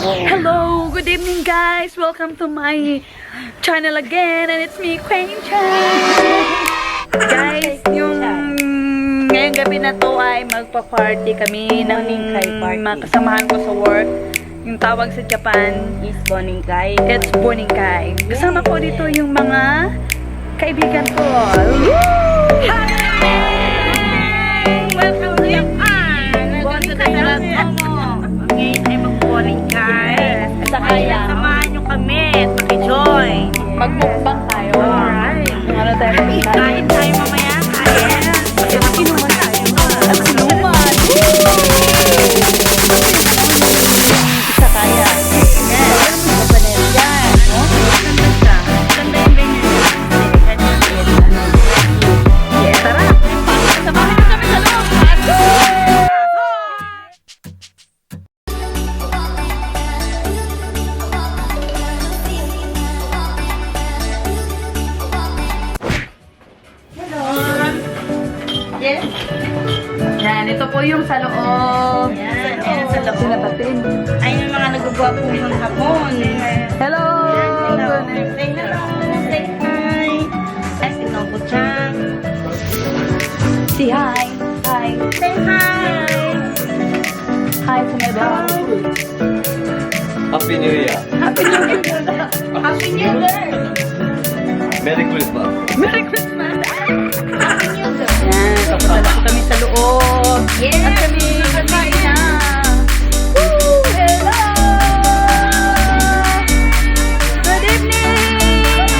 Hello, good evening guys. Welcome to my channel again and it's me, Queen Chan. Guys, yung ngayong gabi na to ay magpa-party kami ng mga kasamahan ko sa work. Yung tawag sa Japan is Boningkai. It's Boningkai. Kasama ko dito yung mga kaibigan ko. Hi! Welcome to Japan! Boningkai na lang mo. Ngayon ay mag-Boningkai. Kaya samahan nyo kami. Paki-join. magmukbang tayo. Alright. Ano tayo magmukbang? Kain tayo mamaya. Kain. Inuman tayo. Inuman. Isa kaya. Yes. Kapanel yan. No? Ganda yung ganyan. Yes. Tara. Samahan niyo kami sa loob. Yes. Yan. Ito po yung sa loob. Yan. Yan sa loob. Sinapatin. Ay, yung mga nagugwapo ng hapon. Hello. Hello. Say hello. Say hi. Ay, si Nobu-chan. Si hi. Hi. Say hi. Hi sa my dog. Happy New Year. Happy New Year. Happy New Year. Merry Christmas. Merry Christmas. Happy New Year. Yan. Papunta na po kami sa loob. Yes. At kami kakain na. Woo! Hello! Good evening!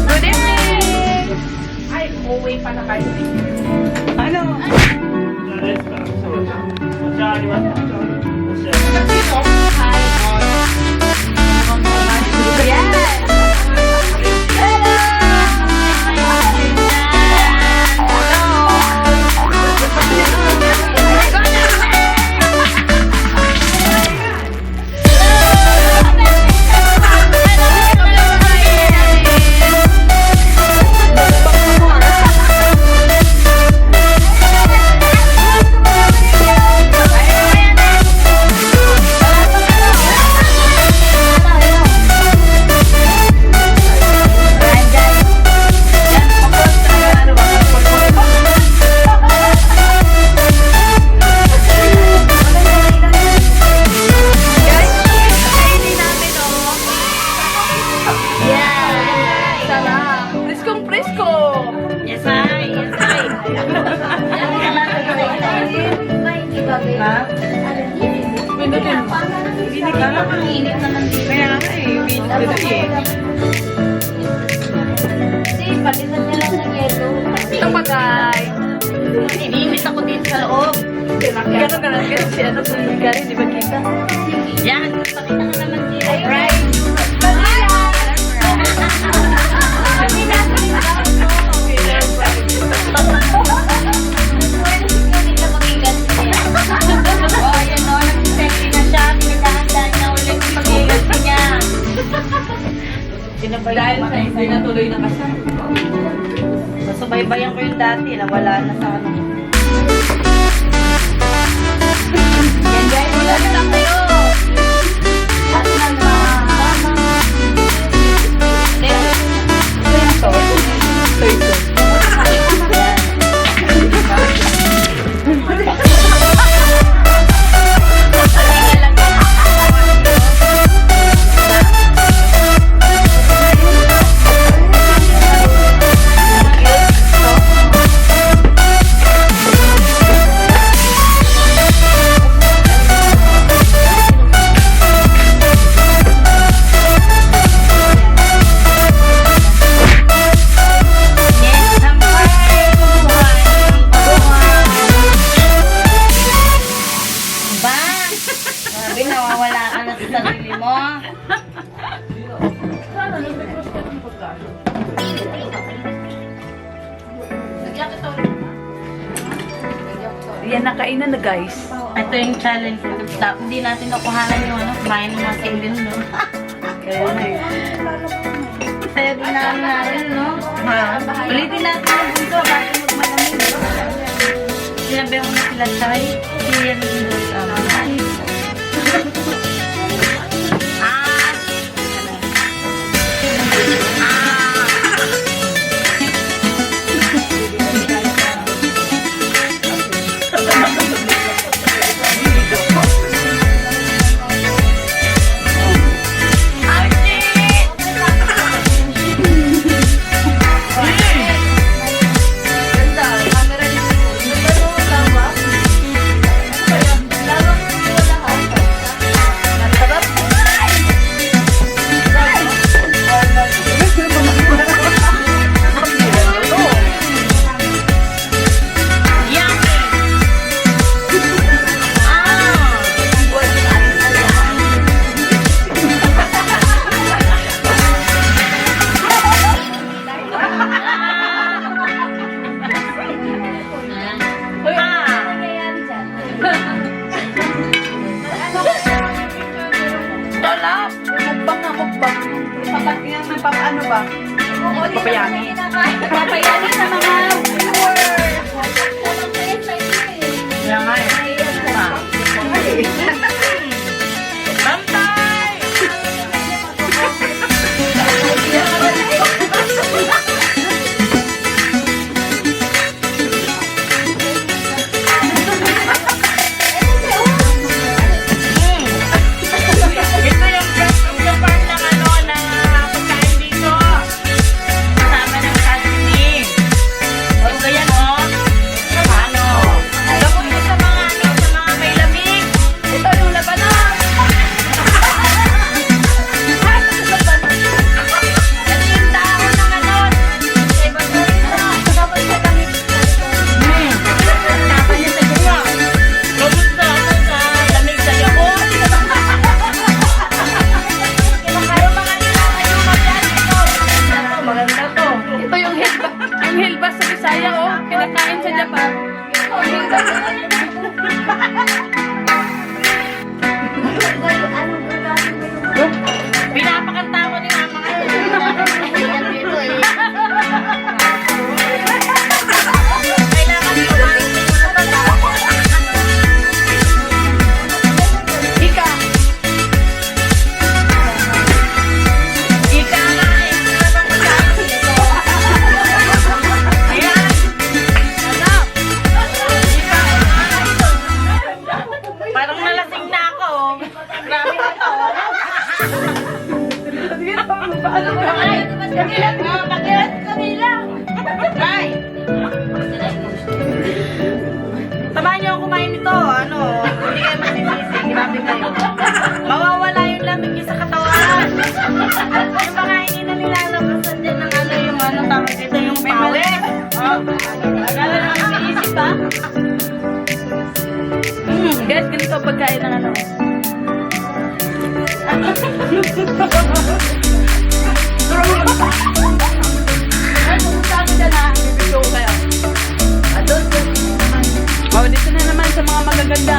Good evening! Ay, uwi pa na kayo. Ano? Yes, ay. Yes, ay. Ha? Pindutin mo. Hindi ka lang ang init naman dito. Kaya nga eh. Pindutin eh. Kasi, palitan niya lang ng yelo. Ito pagay. Iniinit ako dito sa loob. Gano'n ka lang. Kasi ano sa ligarin. Di ba kita? Yan, pakita ka naman dito. Right. Dahil sa hindi na tuloy na kasal. Masubaybayan ko yung dati, nawala na sa ano. Yan guys, wala na lang kayo. At na na. Sabi, nawawala ka na sa sarili mo. Yan, nakainan na guys. Ito yung challenge. Hindi natin nakuhanan yung ano, kumain ng mga singles, no? Kaya na eh. Kaya din namin, no? Ha? Ulitin natin yung bunso bago magmalamig. Sinabi mo na sila, Chay. Hindi yan yung bunso. Papayani. Papayani sa mga viewers. Kaya nga eh. Bantay! Ito yung part ng ano, ng pagkain dito. Kasama ng sashimi. Ito yan, oh. Ano? Gamot ko sa mga ano, sa mga may lamig. Ito yung labanon. Ito yung dahon ng ano. Tapos sa lamig. Tapos niya sa bunga. Gamot sa ano, sa lamig sa likod. Maganda to. Ito yung hilbas sa Bisaya, oh. Kinakain sa Japan. Pinapakanta ko ni mama ngayon. Kailangan kumain din mo na Ika. Ika nga eh. Ayan. Parang nalasing na ako. Grabe na to. Ay, kakilat mo. Kakilat kami lang. Ay. Samahan niyo ako kumain nito. Ano, hindi kayo masisisi. Grabe kayo. Mawawala yung lamig niyo sa katawan. Yung mga hindi na nilalabasan din ng ano yung ano tawag dito yung pawis. Oh. Agala na ang sinisip ha. Guys, ganito ang pagkain ng ano. Oh, dito na naman sa mga magaganda.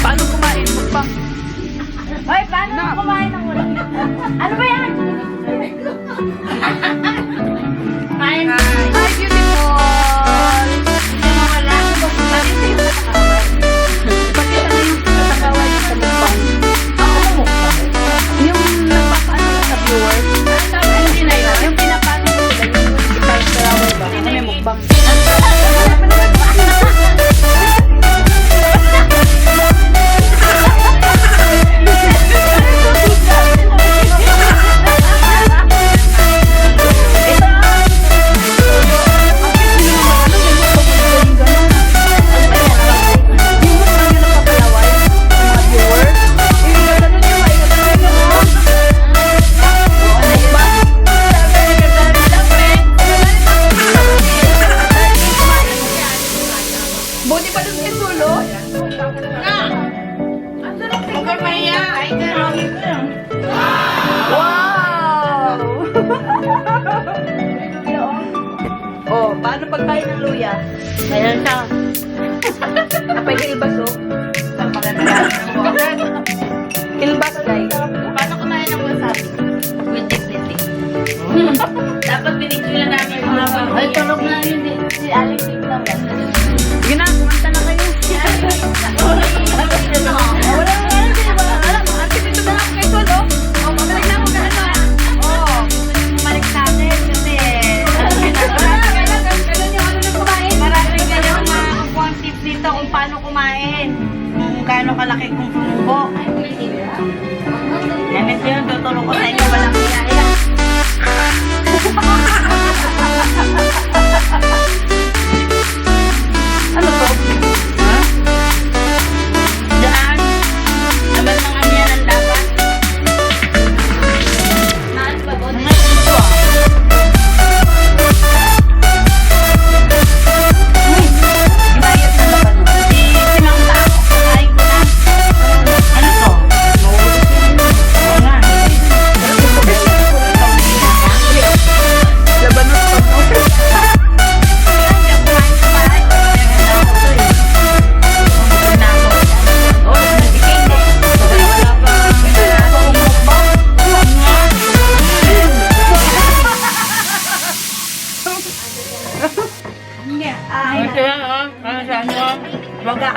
Paano kumain? Mukbang. Hoy, paano kumain ng ulam? Ano ba yan? Kain. Hi, beautiful! Hindi mo wala. Pakita mo yung katagawan sa mukbang. Yung nagpapaano sa viewers. Hindi na yun. Yung pinapano ko sila, yung katagawan ba? Ano may mukbang? Buti pa dun kay Sulo. Huwag kang mahiya. Ay, gano'n. Wow! Oh, paano pagkain ng luya? Ayan siya. Napay hilbas, oh. Ang maganda ng buwan. Hilbas, guys. Paano kumain ng wasabi? With dignity. Dapat binigyan namin yung mga bago. Ay, tulog na yun. Si Alex yung naman. Sige na, kumanta na kayo. Wala mo nga rin. Wala mo. Ate, dito na lang kay Sulo. Oh, mamalag na ako ka na. Oo. Bumalik sa atin kasi maraming ganyan mga tips dito kung paano kumain. Kung gaano kalaki kung sumubo. Yan ito yun. Tutulong ko sa inyo. Walang kaya. Ano to? Ha? Diyan. Naman ng ano yan ang laban. Naan ba ba? Mga ito ah. Ibayat na laban. Si Sinang Tao. Ay ko na. Ano to? Oo nga. Ito yan, oh. Ano sa ano? Wag ka.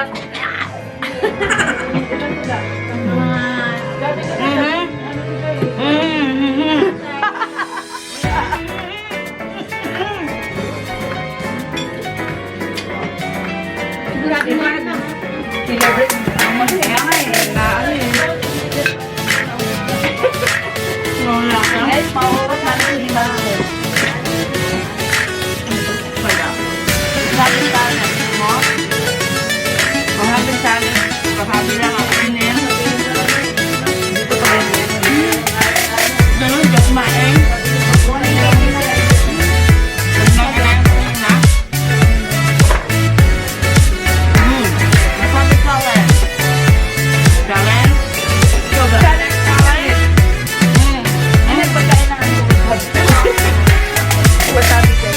Guys, mauurot natin yung iba ko. Mahabing talent mo? Mahabing talent. Mahabing lang ako din. Dito pa rin. Ganun, Diyos maeng. Mahabing talent. Talent? Challenge namin. Ano yung pagkain ng ano? Wasabi ko.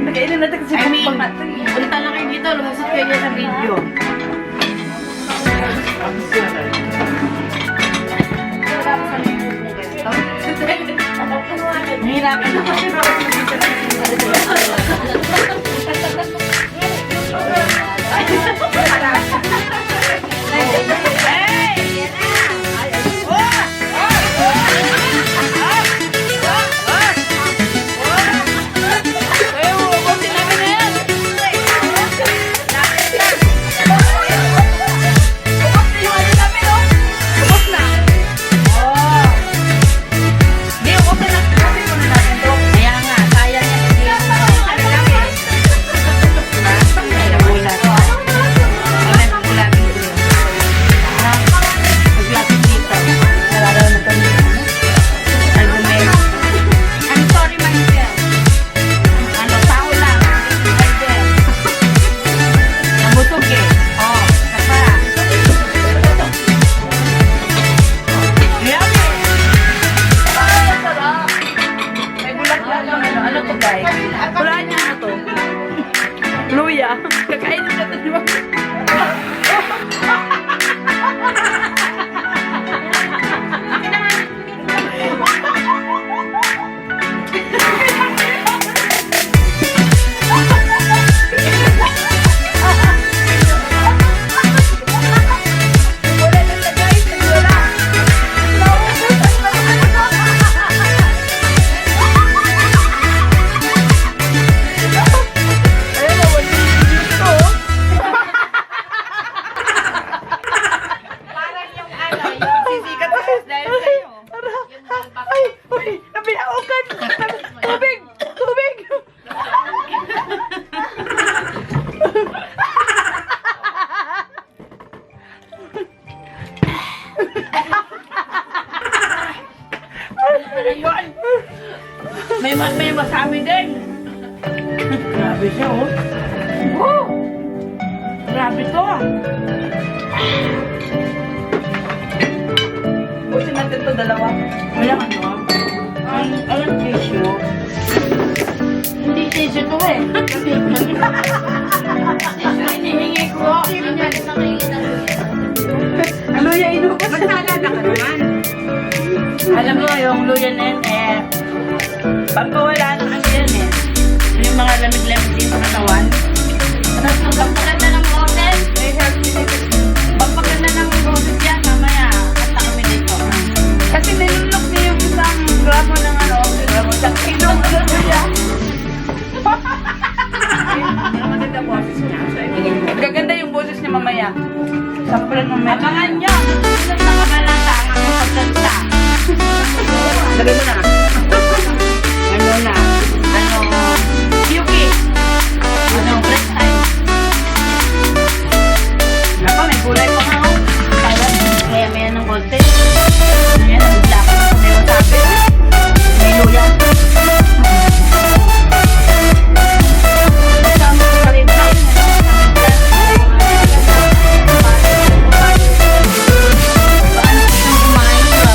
Nagkainin natin kasi I mean, pag punta lang kayo dito, lumusot kayo sa video. Mahirapan na kasi kaya nga, sayang yan. Ano lang eh. Bulat. Bulat, bulat. Maglapit dito. Argument. I'm sorry, my dear. Ano, tao lang. My dear. Nabusog eh. Oh, kapa. Yummy. may bulaklak lang. Ano to guys? Wala niya ano to? Luya. Kakainin natin di ba? Parang yung ano, yung sisikat sa dahil sa'yo. Ay! Uy! Nabinaukan! Tubig! Tubig! May wasabi din. Grabe siya, oh. Woo! Grabe to. Pusin natin to dalawa. Walang ano. Alam tissue. Hindi tissue to eh. Hinihingi ko. Luya inubos. Magsalada ka naman. Alam mo, yung luya na yun eh. Pampawala ng ano yan eh. Yung mga lamig-lamig din sa katawan. Pampaganda ng boses. Pampaganda ng boses yan. Mamaya, kanta kami dito. Kasi nilunok niya yung isang gramo ng ano. Gramo sa kilong luya. Maganda boses niya. So, ibigay mo. Gaganda yung boses niya mamaya. Sampran mo meron. Abangan nyo. Susunod na kabalata ang aking pagsalita. Lagay mo na. Ano na? Ano? Yuki. Ano? Break time. Ako, may gulay pa nga ako. Kaya, maya-maya ng konti. Ayan, nabigla ko na may wasabi. May luya. Kasama ko pa rin tayo. Paano kitang kumain ba?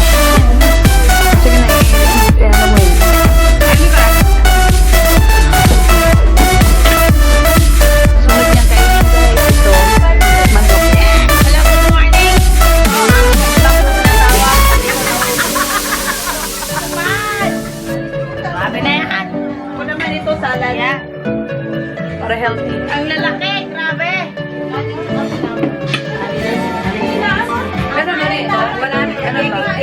Akin na yan. Ako naman ito, salad. Yeah. Para healthy. Ang lalaki, grabe. Pero na rin, wala na, ano ba?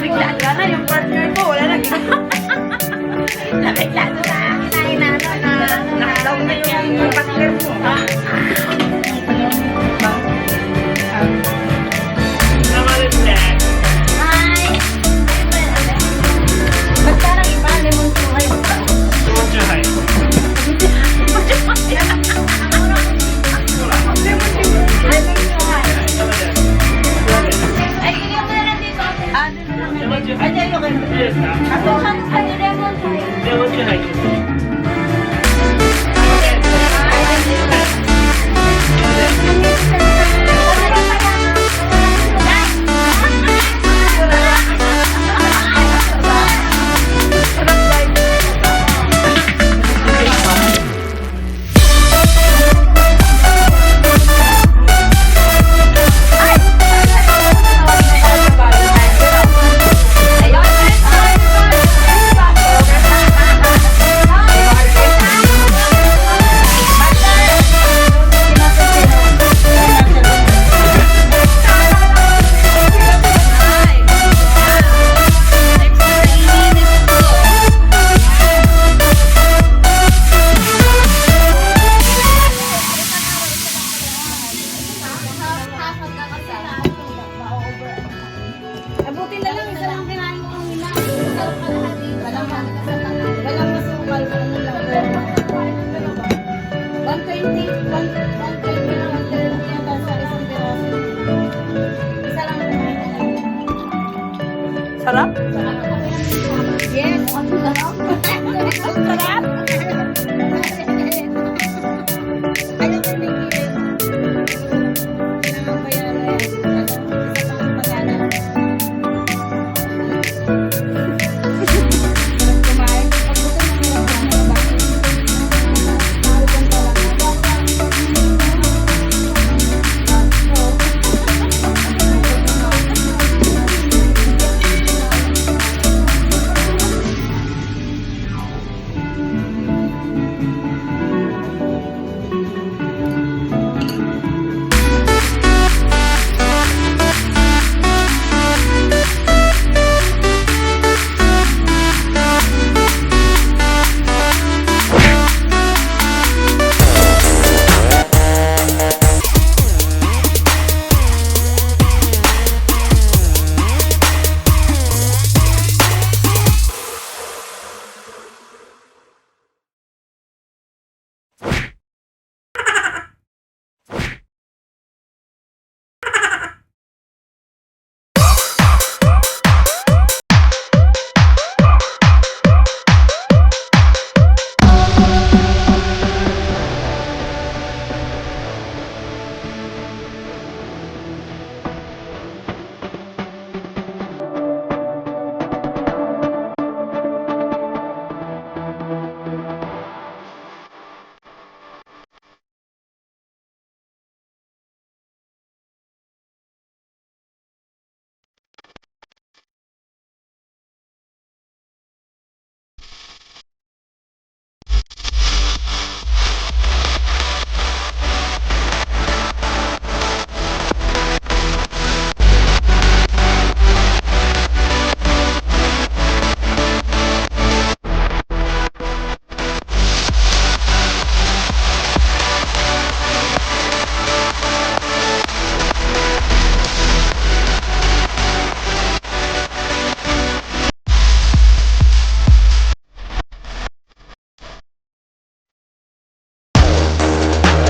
Biglaan ka na, yung partner ko, wala na. Nabiglado na. Kinain na Nakalaw na yung partner mo. Hi. Ba't parang iba? Lemon suhay. Lemon suhay. Ay, hindi ako na lang dito. Ay, dito ka na. Ako, ano lemon suhay? Abutin na lang, isa lang kinain ko ng nila. Walang masukal, ano lang. 120 lang yata sa isang piraso. Isa lang kinain ko lang. Sarap? Yes, ang sarap. Ang sarap.